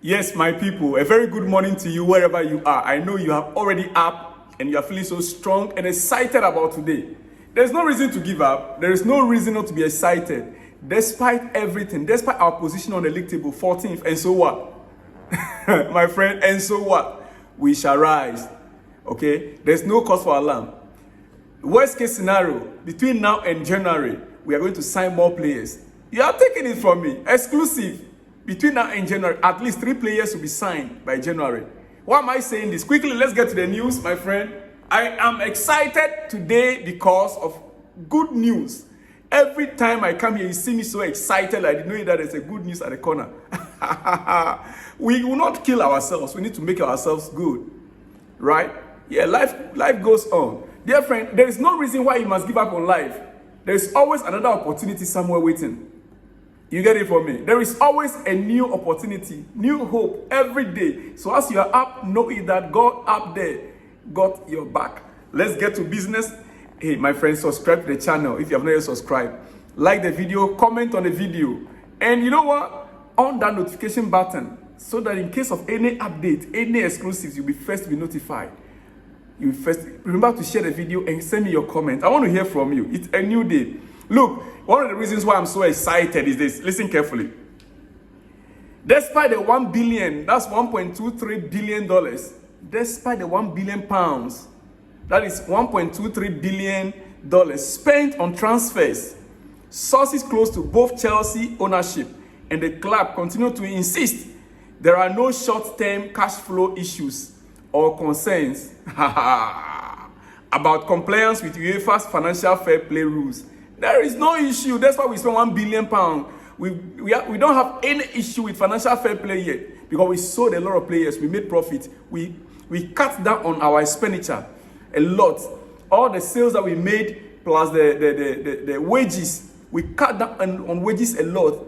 Yes, my people, a very good morning to you wherever you are. I know you have already up and you are feeling so strong and excited about today. There's no reason to give up. There is no reason not to be excited. Despite everything, despite our position on the league table, 14th, and so what? My friend, and so what? We shall rise. Okay? There's no cause for alarm. Worst case scenario, between now and January, we are going to sign more players. You are taking it from me. Exclusive. Between now and January, at least 3 players will be signed by January. Why am I saying this? Quickly, let's get to the news, my friend. I am excited today because of good news. Every time I come here, you see me so excited. I didn't know that there's a good news at the corner. We will not kill ourselves. We need to make ourselves good. Right? Yeah, life goes on. Dear friend, there is no reason why you must give up on life. There is always another opportunity somewhere waiting. You get it from me? There is always a new opportunity, new hope every day. So as you are up, know it that God up there got your back. Let's get to business. Hey, my friends, subscribe to the channel if you have not yet subscribed. Like the video, comment on the video. And you know what? On that notification button, so that in case of any update, any exclusives, you'll be first to be notified. You first remember to share the video and send me your comment. I want to hear from you. It's a new day. Look, one of the reasons why I'm so excited is this. Listen carefully. Despite the 1 billion, that's $1.23 billion. Despite the 1 billion pounds, that is $1.23 billion spent on transfers, sources close to both Chelsea ownership and the club continue to insist there are no short-term cash flow issues or concerns about compliance with UEFA's financial fair play rules. There is no issue. That's why we spend £1 billion. We don't have any issue with financial fair play yet because we sold a lot of players. We made profit. We cut down on our expenditure a lot. All the sales that we made plus the wages, we cut down on wages a lot.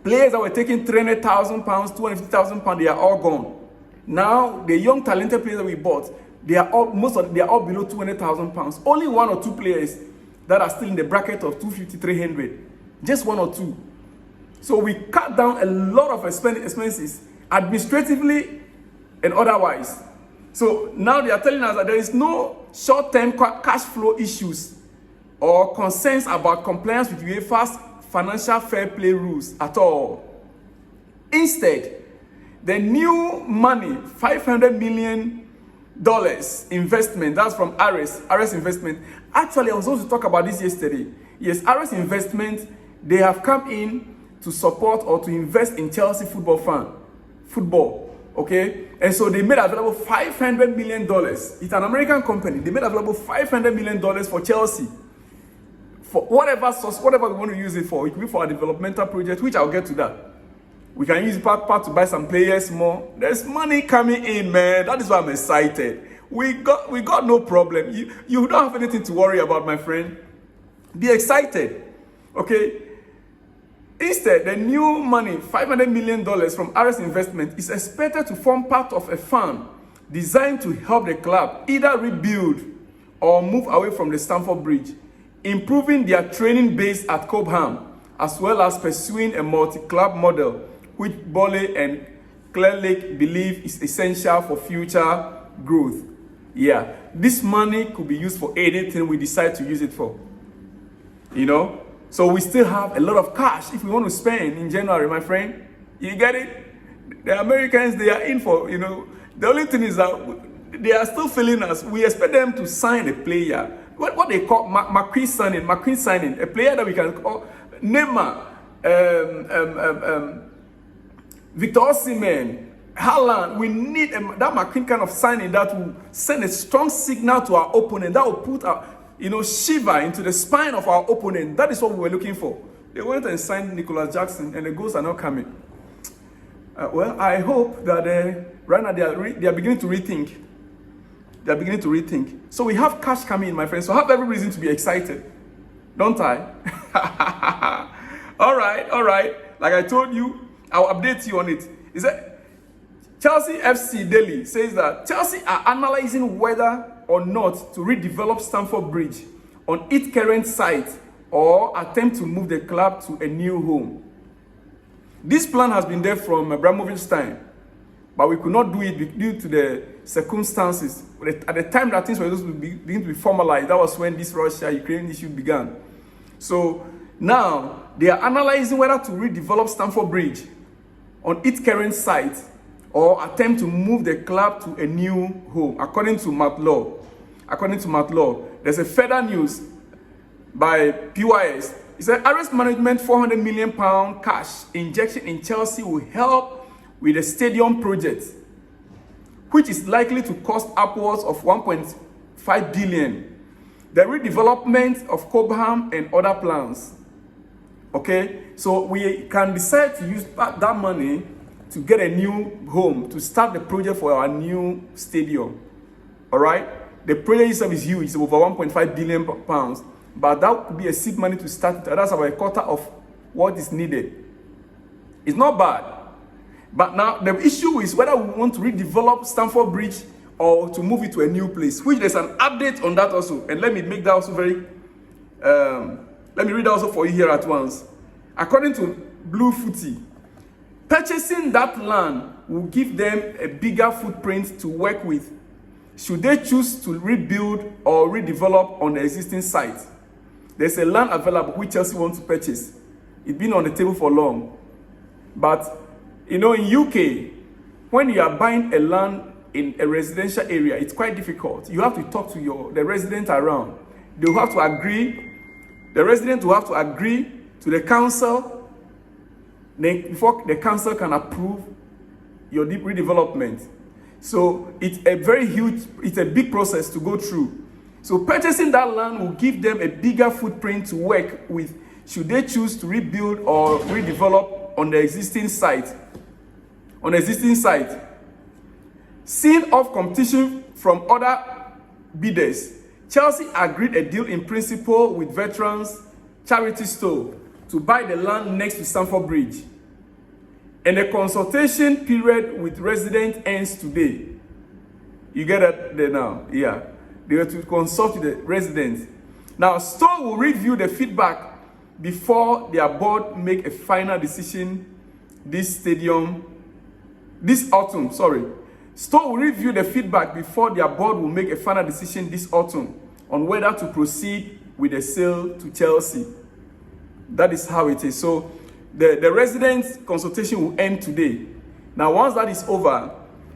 Players that were taking £300,000, £250,000, they are all gone. Now the young talented players that we bought, they are all below £200,000. Only 1 or 2 players that are still in the bracket of 250, 300. Just 1 or 2. So we cut down a lot of expenses, administratively and otherwise. So now they are telling us that there is no short-term cash flow issues or concerns about compliance with UEFA's financial fair play rules at all. Instead, the new money, $500 million investment, that's from Ares Investment. Actually, I was supposed to talk about this yesterday. Yes, Ares Investment, they have come in to support or to invest in Chelsea football, okay? And so they made available $500 million. It's an American company. They made available $500 million for Chelsea. For whatever source, whatever we want to use it for. It could be for a developmental project, which I'll get to that. We can use part to buy some players more. There's money coming in, man. That is why I'm excited. We got no problem. You don't have anything to worry about, my friend. Be excited, okay? Instead, the new money, $500 million from Ares Investment, is expected to form part of a fund designed to help the club either rebuild or move away from the Stamford Bridge, improving their training base at Cobham, as well as pursuing a multi-club model which Bole and Clear Lake believe is essential for future growth. Yeah, this money could be used for anything we decide to use it for. You know? So we still have a lot of cash if we want to spend in January, my friend. You get it? The Americans, they are in for, you know. The only thing is that they are still failing us. We expect them to sign a player. What they call McQueen signing, a player that we can call Neymar, Victor Osimhen, Haaland. We need that McQueen kind of signing that will send a strong signal to our opponent. That will put our, shiver into the spine of our opponent. That is what we were looking for. They went and signed Nicholas Jackson, and the goals are not coming. Well, I hope that right now they are beginning to rethink. They are beginning to rethink. So we have cash coming in, my friends. So I have every reason to be excited, don't I? All right. Like I told you, I'll update you on it. Is that Chelsea FC Daily says that Chelsea are analyzing whether or not to redevelop Stamford Bridge on its current site or attempt to move the club to a new home. This plan has been there from Abramovich's time. but we could not do it due to the circumstances. At the time that things were supposed to begin to be formalized, that was when this Russia-Ukraine issue began. So now they are analyzing whether to redevelop Stamford Bridge on its current site or attempt to move the club to a new home, according to Matt Law. According to Matt Law, there's a further news by PYS. It said Ares Management £400 million cash injection in Chelsea will help with the stadium project, which is likely to cost upwards of 1.5 billion. The redevelopment of Cobham and other plans. Okay, so we can decide to use that money to get a new home, to start the project for our new stadium. All right, the project itself is huge, it's over 1.5 billion pounds, but that could be a seed money to start it. That's about a quarter of what is needed. It's not bad, but now the issue is whether we want to redevelop Stamford Bridge or to move it to a new place, which there's an update on that also. And let me make that also very, let me read also for you here at once. According to Blue Footy, purchasing that land will give them a bigger footprint to work with, should they choose to rebuild or redevelop on the existing site. There's a land available which Chelsea wants to purchase. It's been on the table for long. But, you know, in UK, when you are buying a land in a residential area, it's quite difficult. You have to talk to the residents around. They will have to agree. The residents will have to agree to the council. Then before the council can approve your redevelopment. So it's a very huge, it's a big process to go through. So purchasing that land will give them a bigger footprint to work with, should they choose to rebuild or redevelop on the existing site. On the existing site. Seeing off competition from other bidders, Chelsea agreed a deal in principle with Veterans Charity Store to buy the land next to Stamford Bridge. And the consultation period with residents ends today. You get that there now? Yeah. They were to consult with the residents. Now, Store will review the feedback before their board make a final decision this autumn. Store will review the feedback before their board will make a final decision this autumn on whether to proceed with the sale to Chelsea. That is how it is. So the residents' consultation will end today. Now, once that is over,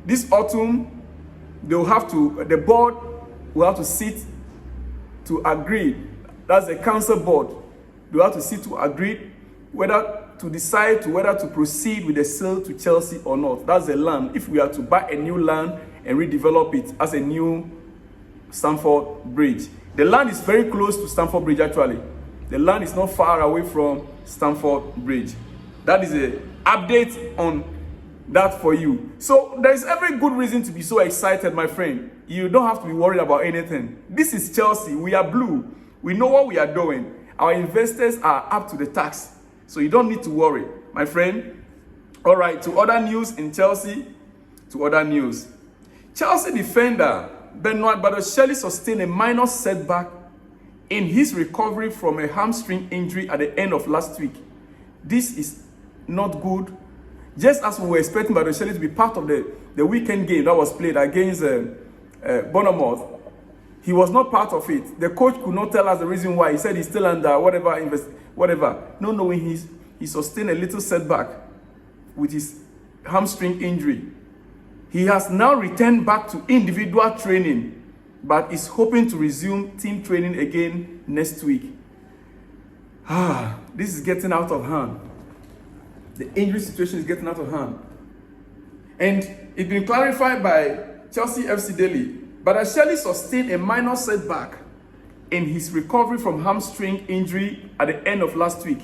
this autumn, the board will have to sit to agree. That's the council board. They will have to sit to agree whether to proceed with the sale to Chelsea or not. That's the land. If we are to buy a new land and redevelop it as a new Stamford Bridge. The land is very close to Stamford Bridge, actually. The land is not far away from Stamford Bridge. That is an update on that for you. So there is every good reason to be so excited, my friend. You don't have to be worried about anything. This is Chelsea. We are blue. We know what we are doing. Our investors are up to the task. So you don't need to worry, my friend. All right, to other news in Chelsea. Chelsea defender Benoit Badiashile sustained a minor setback in his recovery from a hamstring injury at the end of last week. This is not good. Just as we were expecting Badiashile to be part of the weekend game that was played against Bournemouth, he was not part of it. The coach could not tell us the reason why. He said he's still under whatever. No knowing he sustained a little setback with his hamstring injury. He has now returned back to individual training, but is hoping to resume team training again next week. This is getting out of hand. The injury situation is getting out of hand. And it's been clarified by Chelsea FC Daily. Badiashile sustained a minor setback in his recovery from hamstring injury at the end of last week.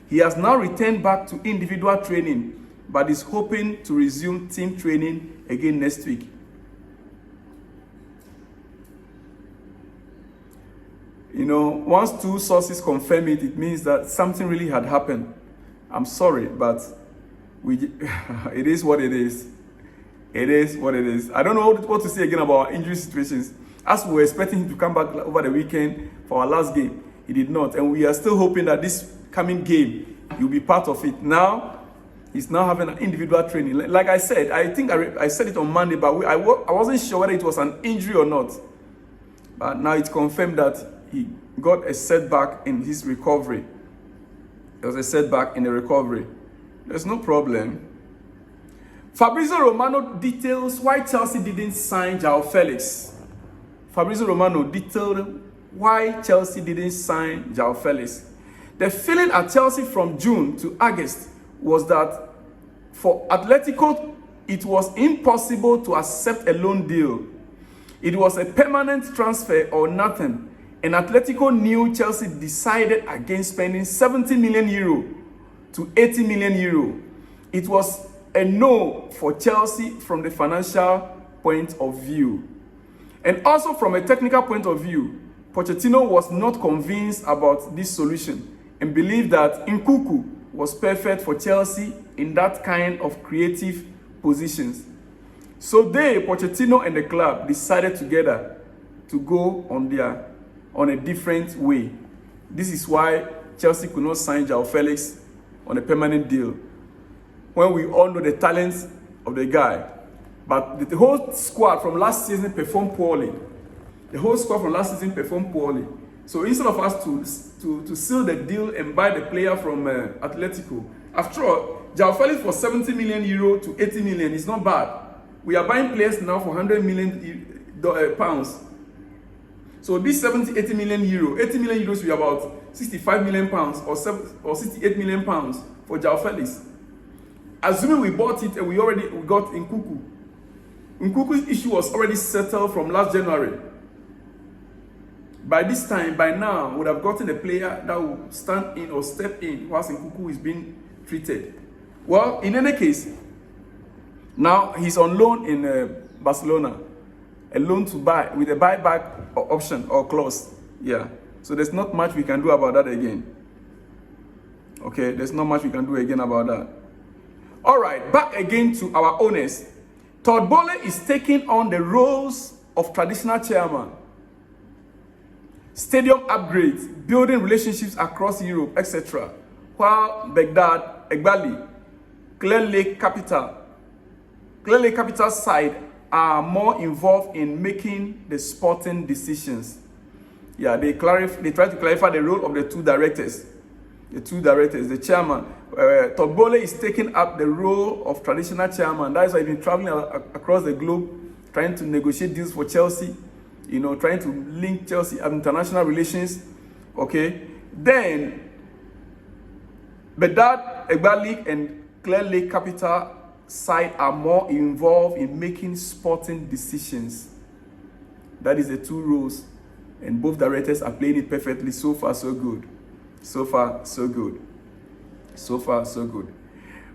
He has now returned back to individual training, but is hoping to resume team training again next week. You know, once two sources confirm it, it means that something really had happened. I'm sorry, but it is what it is. It is what it is. I don't know what to say again about injury situations. As we were expecting him to come back over the weekend for our last game, he did not. And we are still hoping that this coming game, you'll be part of it. Now, He's now having an individual training. Like I said, I think I said it on Monday, but I wasn't sure whether it was an injury or not. But now it's confirmed that he got a setback in his recovery. There was a setback in the recovery. There's no problem. Fabrizio Romano details why Chelsea didn't sign Joao Felix. Fabrizio Romano detailed why Chelsea didn't sign Joao Felix. The feeling at Chelsea from June to August was that for Atletico, it was impossible to accept a loan deal. It was a permanent transfer or nothing. And Atletico knew Chelsea decided against spending 70 million euro to 80 million euro. It was a no for Chelsea from the financial point of view. And also from a technical point of view, Pochettino was not convinced about this solution and believed that Nkunku was perfect for Chelsea in that kind of creative positions. So Pochettino and the club decided together to go on a different way. This is why Chelsea could not sign Joao Felix on a permanent deal, when we all know the talents of the guy. But the whole squad from last season performed poorly. So instead of us to seal the deal and buy the player from Atletico, after all, Joao Felix for 70 million euro to 80 million is not bad. We are buying players now for 100 million pounds. So this 70, 80 million euro, 80 million euros will be about 65 million pounds or 68 million pounds for Joao Felix. Assuming we bought it and we got Nkunku. Nkunku's issue was already settled from last January. By this time, by now, we would have gotten a player that would stand in or step in whilst Nkunku is being treated. Well, in any case, now he's on loan in Barcelona. A loan to buy with a buyback option or clause. Yeah. So there's not much we can do about that again. Okay, there's not much we can do again about that. All right, back again to our owners. Todd Boehly is taking on the roles of traditional chairman. Stadium upgrades, building relationships across Europe, etc. While Baghdad, Egbali, Clear Lake Capital side are more involved in making the sporting decisions. Yeah, they try to clarify the role of the two directors. The chairman. Todd Boehly is taking up the role of traditional chairman. That is why he's been traveling across the globe, trying to negotiate deals for Chelsea, trying to link Chelsea and international relations. Okay. Then, Baghdad, Egbali, and Clear Lake Capital side are more involved in making sporting decisions. That is the two roles, and both directors are playing it perfectly. So far, so good. So far, so good.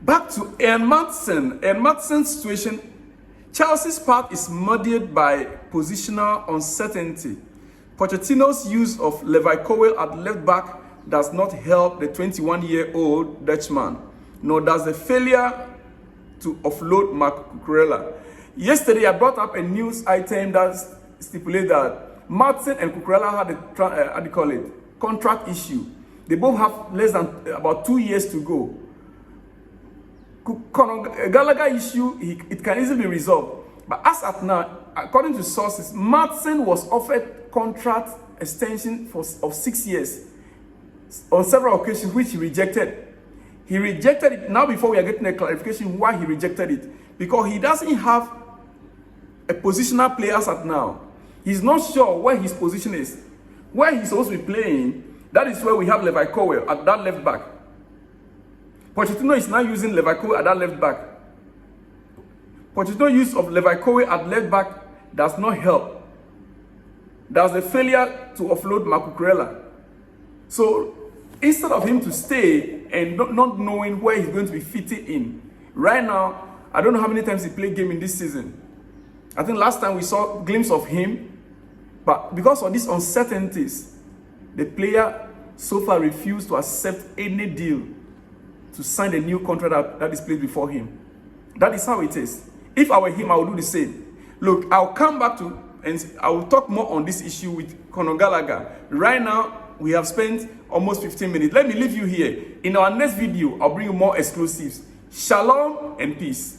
Back to Maatsen. Maatsen's situation. Chelsea's path is muddied by positional uncertainty. Pochettino's use of Levi Colwill at left back does not help the 21-year-old Dutchman, nor does the failure to offload Marc Cucurella. Yesterday, I brought up a news item that stipulated that Maatsen and Cucurella had a contract issue. They both have less than about 2 years to go. Gallagher issue, it can easily be resolved. But as at now, according to sources, Maatsen was offered contract extension of 6 years on several occasions, which he rejected. He rejected it. Now, before we are getting a clarification why he rejected it, because he doesn't have a positional player as at now. He's not sure where his position is. Where he's supposed to be playing, that is where we have Levi Colwill at that left back. Pochettino is now using Levi Colwill at that left back. Pochettino's use of Levi Colwill at left back does not help. There's a failure to offload Marc Cucurella. So instead of him to stay and not knowing where he's going to be fitting in, right now, I don't know how many times he played game in this season. I think last time we saw a glimpse of him, but because of these uncertainties, the player so far refused to accept any deal to sign a new contract that is placed before him. That is how it is. If I were him, I would do the same. Look, I'll come back to and I will talk more on this issue with Conor Gallagher. Right now, we have spent almost 15 minutes. Let me leave you here. In our next video, I'll bring you more exclusives. Shalom and peace.